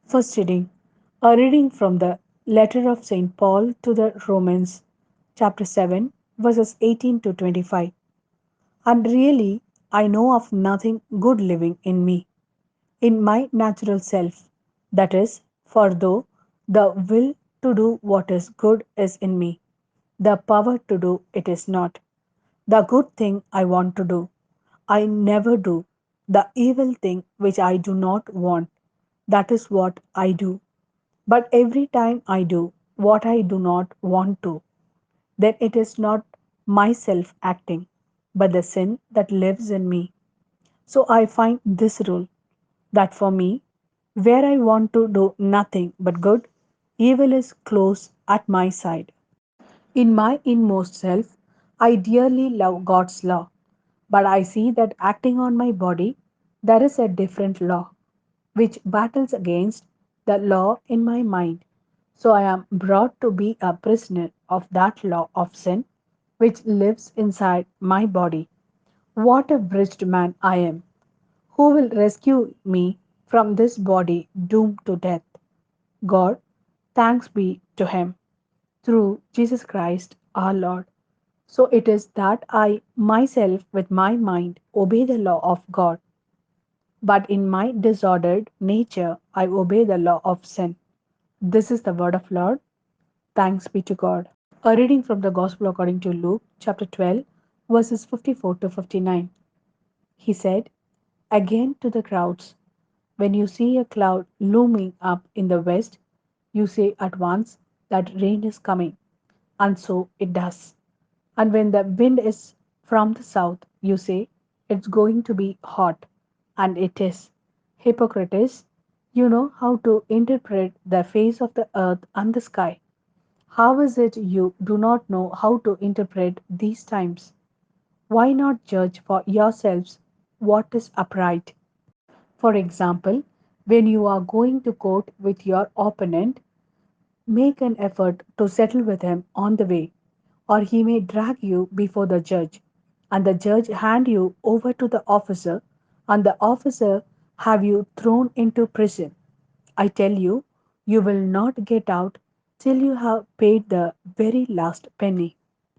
First reading, a reading from the letter of St. Paul to the Romans, chapter 7, verses 18 to 25. And really, I know of nothing good living in me, in my natural self. That is, for though the will to do what is good is in me, the power to do it is not. The good thing I want to do, I never do. The evil thing which I do not want, that is what I do. But every time I do what I do not want to, then it is not myself acting, but the sin that lives in me. So I find this rule that for me, where I want to do nothing but good, evil is close at my side. In my inmost self, I dearly love God's law, but I see that acting on my body, there is a different law which battles against the law in my mind. So I am brought to be a prisoner of that law of sin which lives inside my body. What a wretched man I am! Who will rescue me from this body doomed to death? God, thanks be to Him, through Jesus Christ our Lord. So it is that I myself, with my mind, obey the law of God, but in my disordered nature, I obey the law of sin. This is the word of Lord. Thanks be to God. A reading from the Gospel according to Luke, chapter 12, verses 54 to 59. He said, again to the crowds, when you see a cloud looming up in the west, you say at once that rain is coming, and so it does. And when the wind is from the south, you say it's going to be hot, and it is. Hippocrates, you know how to interpret the face of the earth and the sky. How is it you do not know how to interpret these times? Why not judge for yourselves what is upright? For example, when you are going to court with your opponent, make an effort to settle with him on the way, or he may drag you before the judge, and the judge hand you over to the officer, and the officer have you thrown into prison. I tell you, you will not get out till you have paid the very last penny.